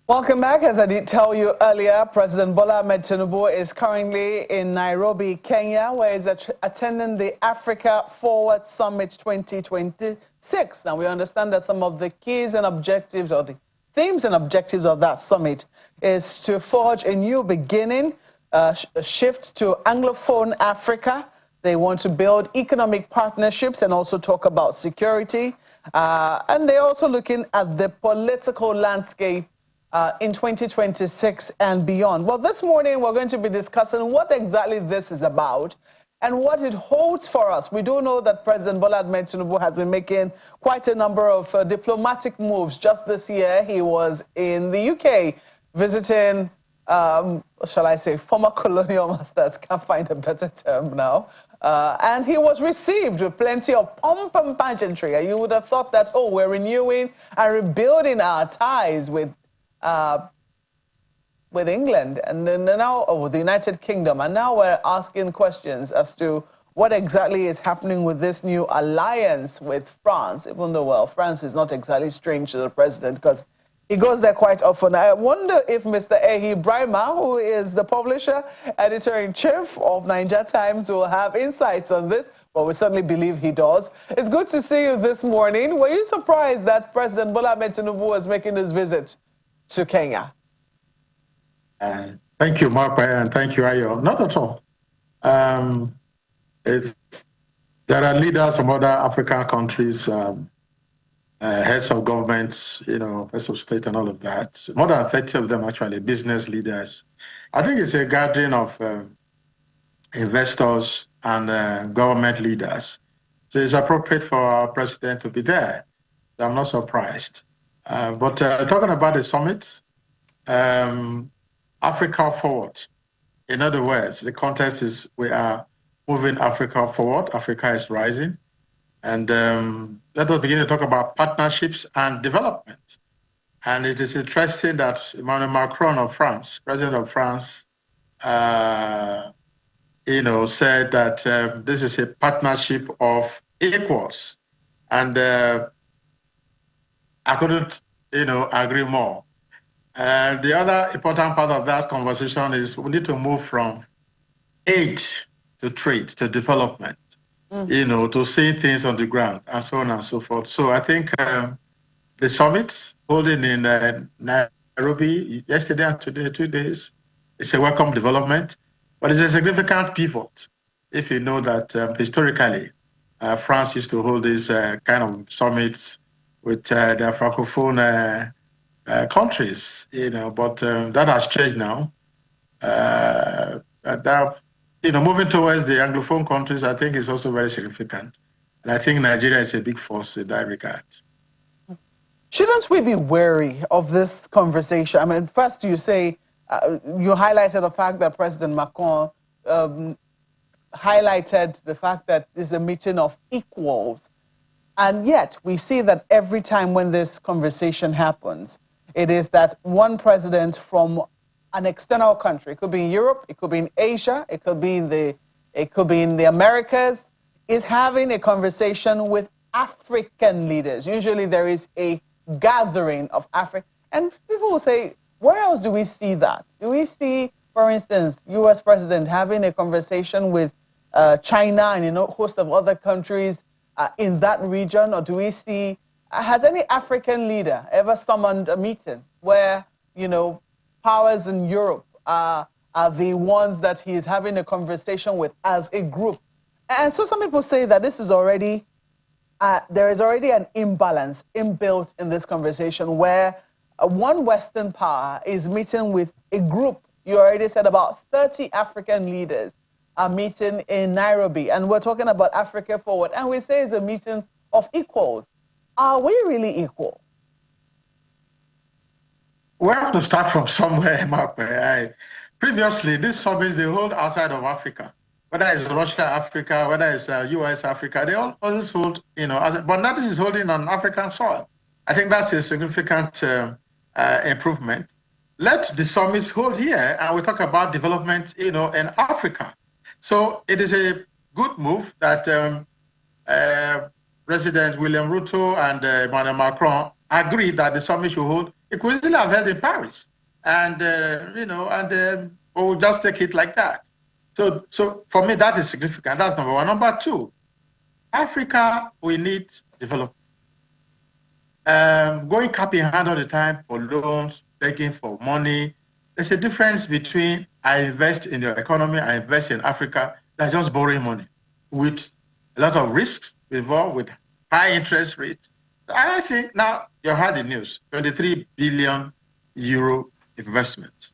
Welcome back. As I did tell you earlier, President Bola Ahmed Tinubu is currently in Nairobi, Kenya, where he's attending the Africa Forward Summit 2026. Now, we understand that some of the keys and objectives, or the themes and objectives of that summit, is to forge a new beginning, a shift to Anglophone Africa. They want to build economic partnerships and also talk about security. And they're also looking at the political landscape in 2026 and beyond. Well, this morning we're going to be discussing what exactly this is about and what it holds for us. We do know that President Bola Ahmed Tinubu has been making quite a number of diplomatic moves. Just this year, he was in the UK visiting, shall I say, former colonial masters. Can't find a better term now. And he was received with plenty of pomp and pageantry. And you would have thought that, oh, we're renewing and rebuilding our ties with England and then now the United Kingdom, and now we're asking questions as to what exactly is happening with this new alliance with France, even though, well, France is not exactly strange to the president because he goes there quite often. I wonder if Mr. Ehi Brima, who is the publisher, editor-in-chief of Niger Times, will have insights on this. Well, we certainly believe he does. It's good to see you this morning. Were you surprised that President Bola Ahmed Tinubu was making this visit to Kenya? Thank you, Mark, and thank you, Ayo. Not at all. There are leaders from other African countries, heads of governments, heads of state and all of that. More than 30 of them, actually, business leaders. I think it's a gathering of investors and government leaders. So it's appropriate for our president to be there. I'm not surprised. But talking about the summit, Africa forward. In other words, the context is we are moving Africa forward. Africa is rising. And let us begin to talk about partnerships and development. And it is interesting that Emmanuel Macron of France, president of France, said that this is a partnership of equals. And I couldn't, agree more. The other important part of that conversation is we need to move from aid to trade, to development, to see things on the ground, and so on and so forth. So I think the summits holding in Nairobi yesterday and today, 2 days, it's a welcome development, but it's a significant pivot. If you know that historically, France used to hold these kind of summits with their Francophone countries, but that has changed now. Moving towards the Anglophone countries, I think is also very significant. And I think Nigeria is a big force in that regard. Shouldn't we be wary of this conversation? I mean, first you say, you highlighted the fact that President Macron highlighted the fact that it's a meeting of equals. And yet we see that every time when this conversation happens, it is that one president from an external country, it could be in Europe, it could be in Asia, it could be in the Americas, is having a conversation with African leaders. Usually there is a gathering of Africa, and people will say, where else do we see that? Do we see, for instance, U.S. president having a conversation with China and a host of other countries in that region, or do we see? Has any African leader ever summoned a meeting where, powers in Europe are the ones that he is having a conversation with as a group? And so some people say that this is already, there is already an imbalance inbuilt in this conversation where one Western power is meeting with a group. You already said about 30 African leaders are meeting in Nairobi, and we're talking about Africa Forward, and we say it's a meeting of equals. Are we really equal? We have to start from somewhere, Mark. Previously, these summits, they hold outside of Africa. Whether it's Russia, Africa, whether it's US, Africa, they all always hold, but now this is holding on African soil. I think that's a significant improvement. Let the summits hold here, and we talk about development, in Africa. So it is a good move that President William Ruto and Emmanuel Macron agreed that the summit should hold It could easily have held in Paris, and we'll just take it like that. So for me, that is significant. That's number one. Number two, Africa, we need development. Going cap in hand all the time for loans, begging for money. There's a difference between I invest in your economy, I invest in Africa, than just borrowing money with a lot of risks involved with high interest rates. And I think now you heard the news, 23 billion euro investment,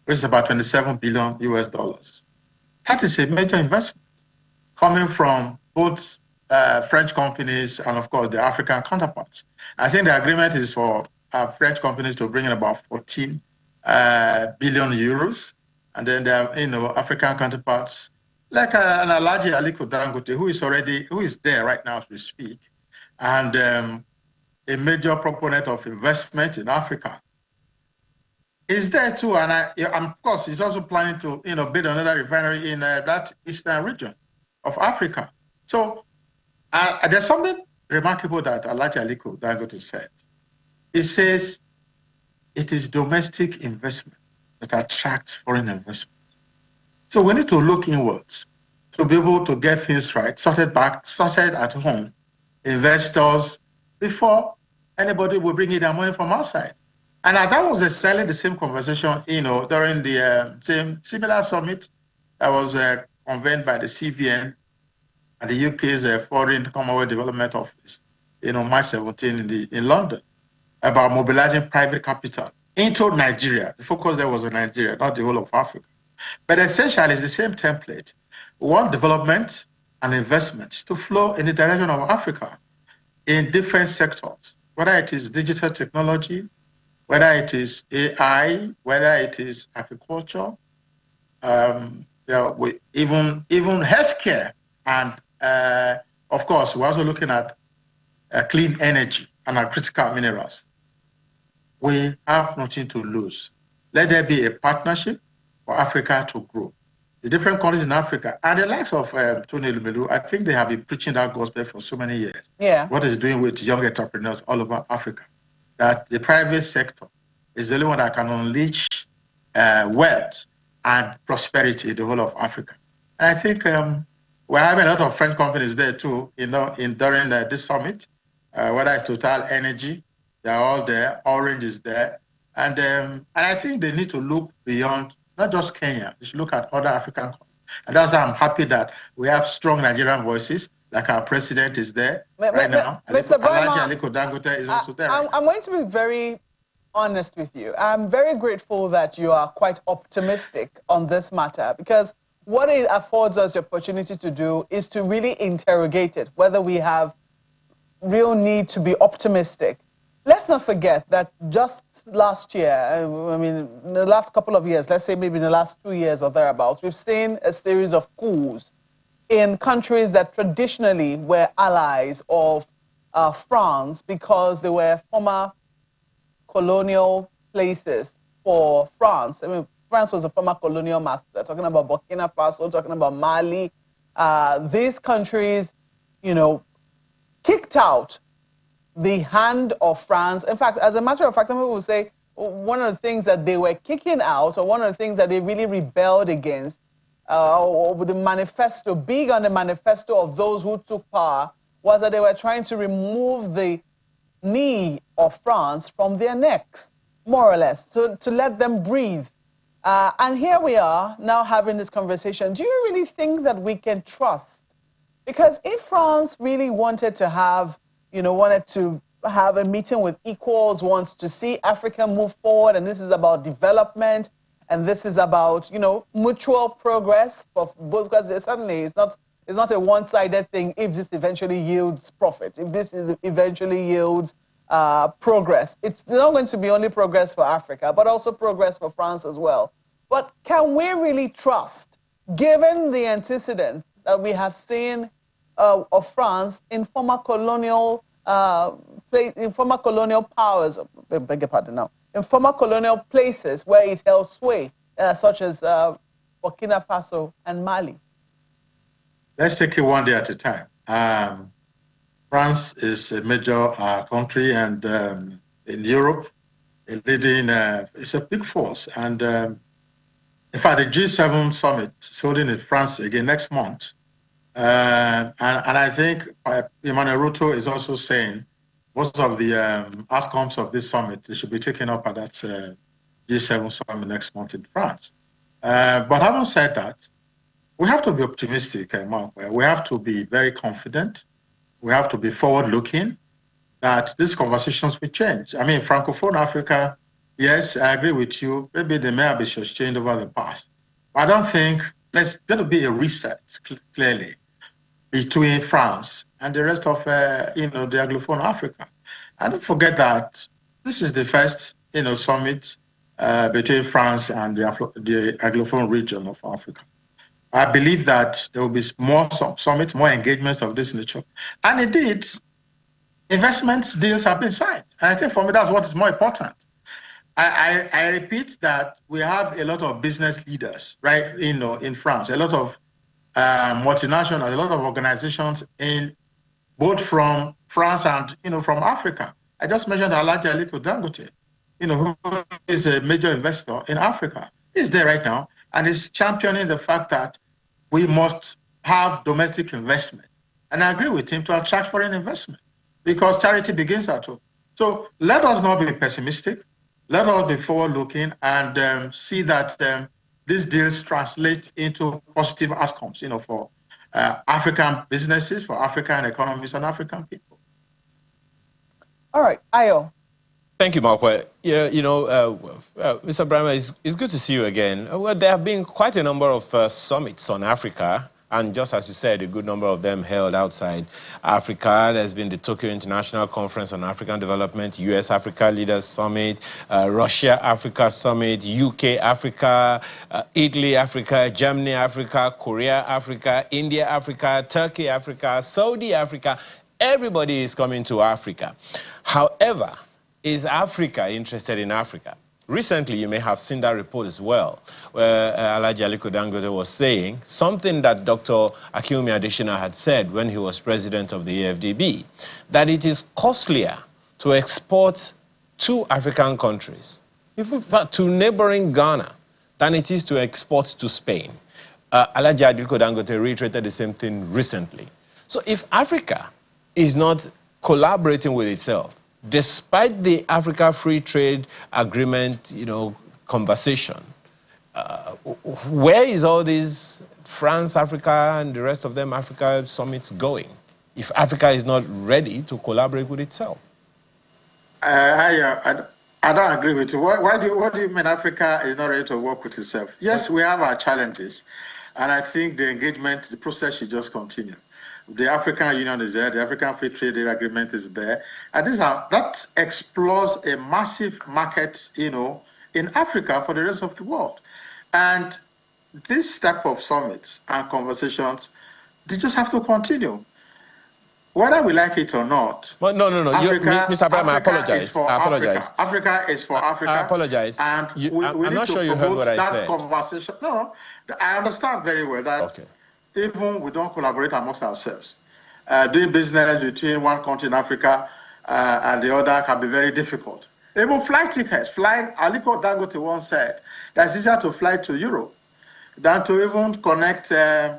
which is about 27 billion US dollars. That is a major investment coming from both French companies and, of course, the African counterparts. I think the agreement is for French companies to bring in about 14 billion euros, and then there are, African counterparts like an Alhaji Aliko Dangote, who is there right now as we speak, and a major proponent of investment in Africa is there too, and of course, he's also planning to build another refinery in that eastern region of Africa. So there's something remarkable that Alhaji Aliko Dangote said. He says it is domestic investment that attracts foreign investment. So we need to look inwards to be able to get things right, sorted at home, investors, before anybody will bring in their money from outside. And that was exactly the same conversation, during the same similar summit that was convened by the CBN and the UK's Foreign Commonwealth Development Office, March 17 in London, about mobilizing private capital into Nigeria. The focus there was on Nigeria, not the whole of Africa. But essentially, it's the same template. We want development and investment to flow in the direction of Africa in different sectors, whether it is digital technology, whether it is AI, whether it is agriculture, even healthcare, and of course, we're also looking at clean energy and our critical minerals. We have nothing to lose. Let there be a partnership for Africa to grow. The different countries in Africa, and the likes of Tony Lumelu, I think they have been preaching that gospel for so many years. Yeah. What it's doing with young entrepreneurs all over Africa, that the private sector is the only one that can unleash wealth and prosperity in the whole of Africa. And I think we're having a lot of French companies there too, during this summit, whether it's Total Energy, they're all there, Orange is there. And I think they need to look beyond, not just Kenya, they should look at other African countries. And that's why I'm happy that we have strong Nigerian voices, like our president is there right now. Mr. Alhaji Aliko Dangote is also there. I'm going to be very honest with you. I'm very grateful that you are quite optimistic on this matter, because what it affords us the opportunity to do is to really interrogate it, whether we have real need to be optimistic. Let's not forget that just last year, I mean, in the last couple of years, let's say maybe in the last 2 years or thereabouts, we've seen a series of coups in countries that traditionally were allies of France, because they were former colonial places for France. I mean, France was a former colonial master, talking about Burkina Faso, talking about Mali. These countries, kicked out the hand of France. In fact, as a matter of fact, some people will say one of the things that they were kicking out, or one of the things that they really rebelled against, the manifesto, big on the manifesto of those who took power, was that they were trying to remove the knee of France from their necks, more or less, to let them breathe. And here we are now having this conversation. Do you really think that we can trust? Because if France really wanted to have a meeting with equals, wants to see Africa move forward, and this is about development, and this is about, mutual progress for both, because certainly it's not a one-sided thing if this eventually yields profit, if this eventually yields progress. It's not going to be only progress for Africa, but also progress for France as well. But can we really trust, given the antecedents that we have seen of France in former colonial powers, beg your pardon now, in former colonial places where it held sway, such as Burkina Faso and Mali? Let's take it one day at a time. France is a major country and in Europe, leading, it's a big force. And in fact, the G7 summit is holding in France again next month. And I think Emmanuel Ruto is also saying most of the outcomes of this summit should be taken up at that G7 summit next month in France. But having said that, we have to be optimistic, Mark. We have to be very confident. We have to be forward-looking that these conversations will change. I mean, Francophone Africa, yes, I agree with you. Maybe they may have been changed over the past. But I don't think there's going to be a reset, clearly, between France and the rest of, the Anglophone Africa. And don't forget that this is the first, summit between France and the Anglophone region of Africa. I believe that there will be more summits, more engagements of this nature. And indeed, investment deals have been signed. And I think for me, that's what is more important. I repeat that we have a lot of business leaders, right, in France, a lot of multinationals, a lot of organizations both from France and, from Africa. I just mentioned Alhaji Aliko Dangote, who is a major investor in Africa. He's there right now, and is championing the fact that we must have domestic investment. And I agree with him to attract foreign investment because charity begins at home. So let us not be pessimistic. Let us be forward-looking and see that these deals translate into positive outcomes, for African businesses, for African economies, and African people. All right, Ayo. Thank you, Mark. Yeah, Mr. Brahma, it's good to see you again. Well, there have been quite a number of summits on Africa, and just as you said, a good number of them held outside Africa. There's been the Tokyo International Conference on African Development, US-Africa Leaders Summit, Russia-Africa Summit, UK-Africa, Italy-Africa, Germany-Africa, Korea-Africa, India-Africa, Turkey-Africa, Saudi-Africa. Everybody is coming to Africa. However, is Africa interested in Africa? Recently, you may have seen that report as well, where Alhaji Aliko Dangote was saying something that Dr. Akinwumi Adesina had said when he was president of the AFDB, that it is costlier to export to African countries, in fact, to neighboring Ghana, than it is to export to Spain. Alhaji Aliko Dangote reiterated the same thing recently. So if Africa is not collaborating with itself, despite the Africa Free Trade Agreement, conversation, where is all these France, Africa, and the rest of them Africa summits going if Africa is not ready to collaborate with itself? I don't agree with you. What do you mean Africa is not ready to work with itself? Yes, we have our challenges, and I think the engagement, the process should just continue. The African Union is there, the African Free Trade Agreement is there, and that explores a massive market, in Africa for the rest of the world. And this type of summits and conversations, they just have to continue. Whether we like it or not. Well, no. Mr. Abraham, I apologize. Africa is for Africa. I apologize. And I'm not sure you heard what I said. Conversation. No, I understand very well that. Okay. Even we don't collaborate amongst ourselves. Doing business between one country in Africa and the other can be very difficult. Even flight tickets, Aliko Dangote once said that it's easier to fly to Europe than to even connect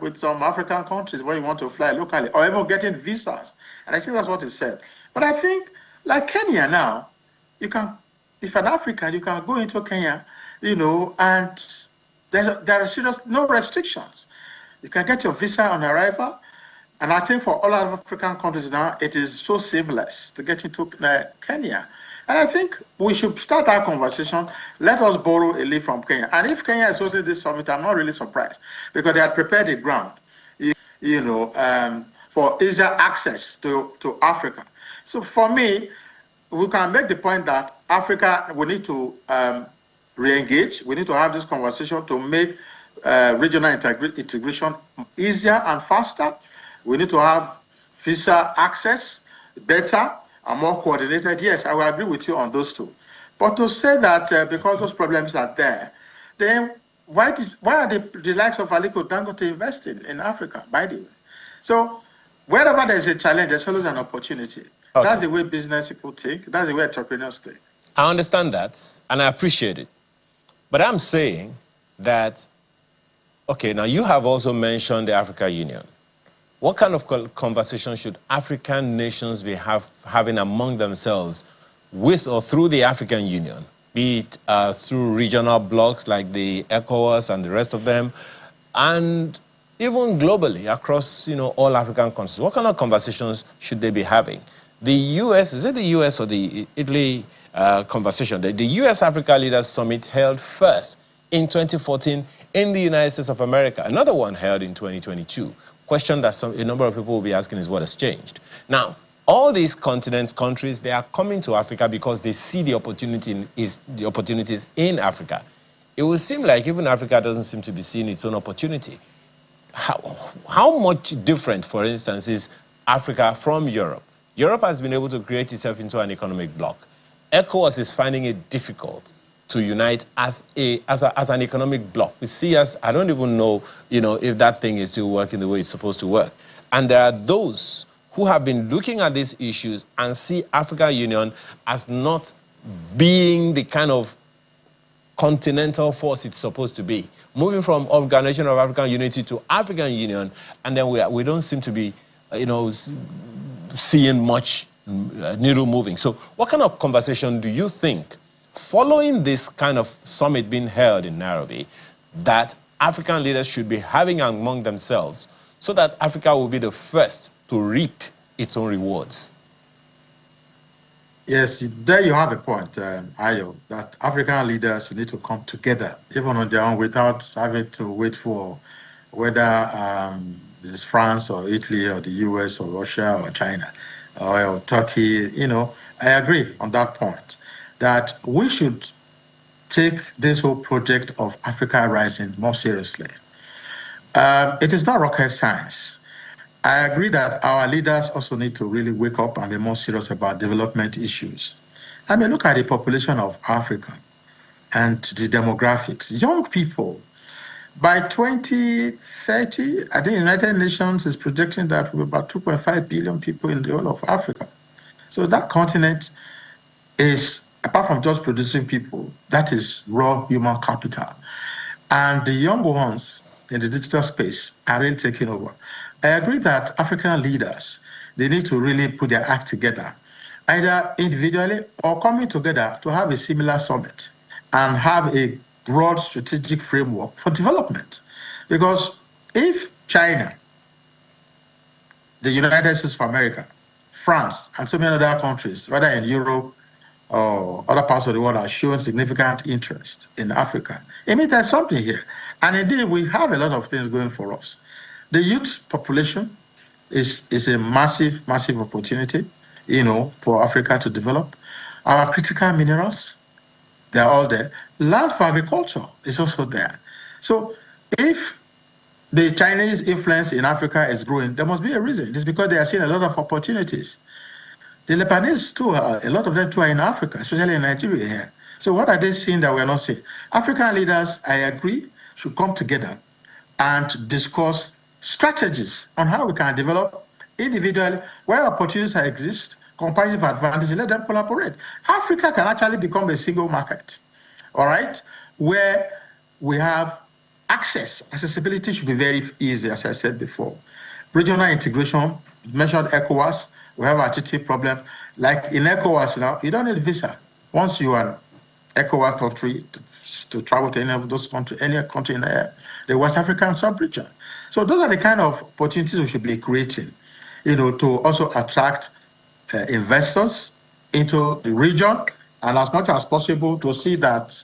with some African countries where you want to fly locally, or even getting visas. And I think that's what he said. But I think, like Kenya now, if an African, you can go into Kenya, and there are no restrictions. You can get your visa on arrival. And I think for all our African countries now, it is so seamless to get into Kenya. And I think we should start our conversation. Let us borrow a leaf from Kenya. And if Kenya is hosting this summit, I'm not really surprised because they had prepared the ground, for easier access to Africa. So for me, we can make the point that Africa, we need to re-engage. We need to have this conversation to make regional integration easier and faster. We need to have visa access better and more coordinated. Yes, I will agree with you on those two. But to say that because those problems are there, then why are the likes of Aliko Dangote investing in Africa, by the way? So wherever there's a challenge, there's always an opportunity. Okay. That's the way business people think. That's the way entrepreneurs think. I understand that, and I appreciate it. But I'm saying that, okay, now you have also mentioned the African Union. What kind of conversation should African nations be having among themselves with or through the African Union, be it through regional blocs like the ECOWAS and the rest of them, and even globally across, all African countries? What kind of conversations should they be having? The U.S., is it the U.S. or the Italy conversation? The U.S.-Africa Leaders Summit held first in 2014 in the United States of America. Another one held in 2022. Question that a number of people will be asking is what has changed. Now, all these continents, countries, they are coming to Africa because they see the opportunities in Africa. It will seem like even Africa doesn't seem to be seeing its own opportunity. How much different, for instance, is Africa from Europe? Europe has been able to create itself into an economic bloc. ECOWAS is finding it difficult to unite as an economic bloc. We see I don't even know, if that thing is still working the way it's supposed to work. And there are those who have been looking at these issues and see African Union as not being the kind of continental force it's supposed to be. Moving from Organization of African Unity to African Union, and then we don't seem to be, seeing much needle moving. So what kind of conversation do you think, following this kind of summit being held in Nairobi, that African leaders should be having among themselves so that Africa will be the first to reap its own rewards? Yes, there you have a point, Ayo, that African leaders need to come together, even on their own, without having to wait for whether it's France or Italy or the US or Russia or China or Turkey. I agree on that point, that we should take this whole project of Africa Rising more seriously. It is not rocket science. I agree that our leaders also need to really wake up and be more serious about development issues. I mean, look at the population of Africa and the demographics. Young people, by 2030, I think the United Nations is projecting that we're about 2.5 billion people in the whole of Africa. So that continent is, apart from just producing people, that is raw human capital. And the young ones in the digital space are really taking over. I agree that African leaders, they need to really put their act together, either individually or coming together to have a similar summit and have a broad strategic framework for development. Because if China, the United States of America, France, and so many other countries, whether in Europe or other parts of the world, are showing significant interest in Africa, it means there's something here. And indeed, we have a lot of things going for us. The youth population is a massive, massive opportunity, for Africa to develop. Our critical minerals, they're all there. Land for agriculture is also there. So if the Chinese influence in Africa is growing, there must be a reason. It's because they are seeing a lot of opportunities. The Lebanese too, a lot of them too are in Africa, especially in Nigeria here. So what are they seeing that we're not seeing? African leaders, I agree, should come together and discuss strategies on how we can develop individually, where opportunities exist, comparative advantage, let them collaborate. Africa can actually become a single market, all right, where we have accessibility should be very easy, as I said before. Regional integration, mentioned ECOWAS, we have a TT problem. Like in ECOWAS now, you don't need a visa. Once you are an ECOWAS country to travel to any of those countries, any country in the West African sub-region. So those are the kind of opportunities we should be creating, to also attract investors into the region, and as much as possible to see that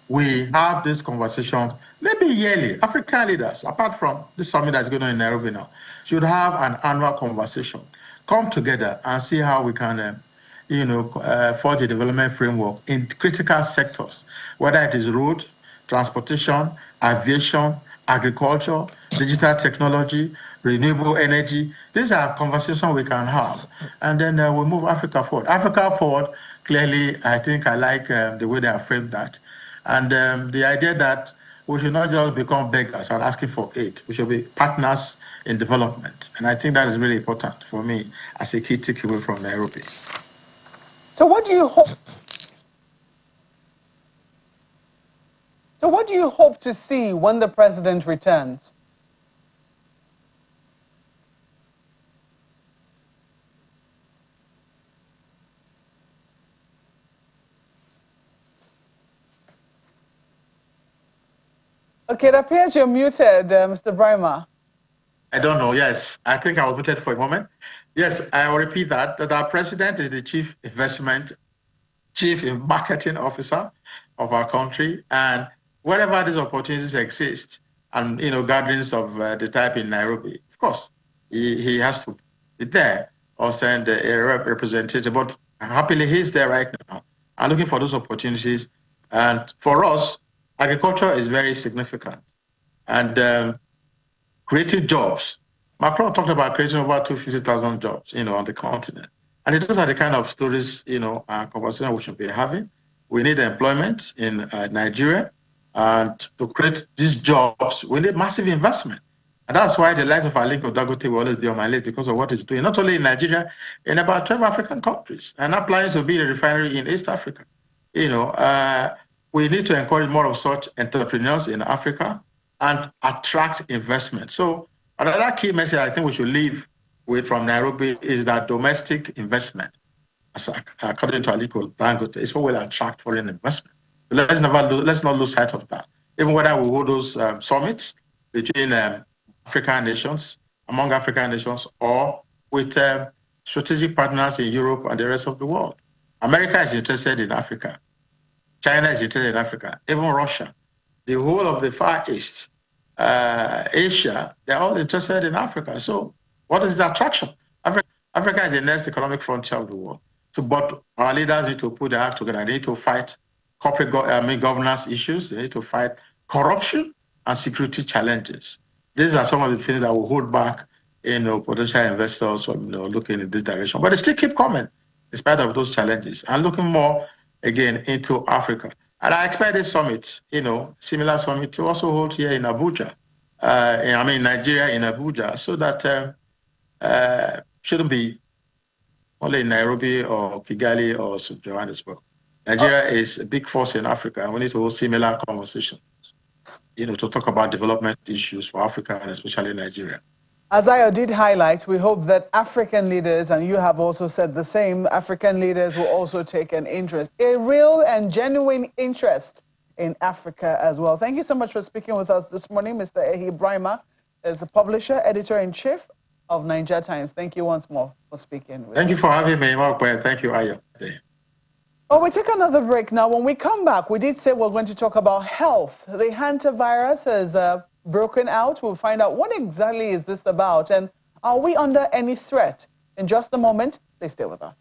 we have this conversation, maybe yearly. African leaders, apart from this summit that's going on in Nairobi now, should have an annual conversation, come together and see how we can forge a development framework in critical sectors, whether it is road, transportation, aviation, agriculture, digital technology, renewable energy. These are conversations we can have. And then we move Africa forward. Africa forward, clearly, I think I like the way they have framed that. And the idea that we should not just become beggars and asking for aid. We should be partners in development. And I think that is really important for me as a key takeaway from Nairobi. So what do you hope? So what do you hope to see when the president returns? Okay, it appears you're muted, Mr. Brima. I don't know. Yes, I think I was muted for a moment. Yes, I will repeat that our president is the chief marketing officer of our country, and wherever these opportunities exist, and gatherings of the type in Nairobi, of course, he has to be there or send a representative. But happily, he's there right now. I'm looking for those opportunities, and for us, agriculture is very significant, and creating jobs. Macron talked about creating over 250,000 jobs, on the continent. And those are the kind of stories, conversation we should be having. We need employment in Nigeria. And to create these jobs, we need massive investment. And that's why the likes of Aliko Dangote will always be on my list because of what it's doing, not only in Nigeria, in about 12 African countries. And I'm planning to be a refinery in East Africa. We need to encourage more of such entrepreneurs in Africa and attract investment. So another key message I think we should leave with from Nairobi is that domestic investment, according to Aliko Dangote, is what will attract foreign investment. So let's not lose sight of that. Even whether we hold those summits between African nations, among African nations, or with strategic partners in Europe and the rest of the world. America is interested in Africa. China is interested in Africa. Even Russia. The whole of the Far East, Asia, they're all interested in Africa. So what is the attraction? Africa is the next economic frontier of the world. So, but our leaders need to put their act together. They need to fight corporate governance issues. They need to fight corruption and security challenges. These are some of the things that will hold back, potential investors from looking in this direction. But they still keep coming in spite of those challenges and looking more again into Africa. And I expect this summit, similar summit to also hold here in Abuja, Nigeria in Abuja, so that shouldn't be only in Nairobi or Kigali or Johannesburg. Nigeria is a big force in Africa, and we need to hold similar conversations, to talk about development issues for Africa and especially Nigeria. As I did highlight, we hope that African leaders, and you have also said the same, African leaders will also take an interest, a real and genuine interest in Africa as well. Thank you so much for speaking with us this morning. Mr. Ehi Brima is the publisher, editor-in-chief of Niger Times. Thank you once more for speaking with us. Thank you for having me, Mark. Thank you, Ayo. Well, we take another break now. When we come back, we did say we're going to talk about health. The hantavirus has broken out. We'll find out what exactly is this about, and are we under any threat? In just a moment, please stay with us.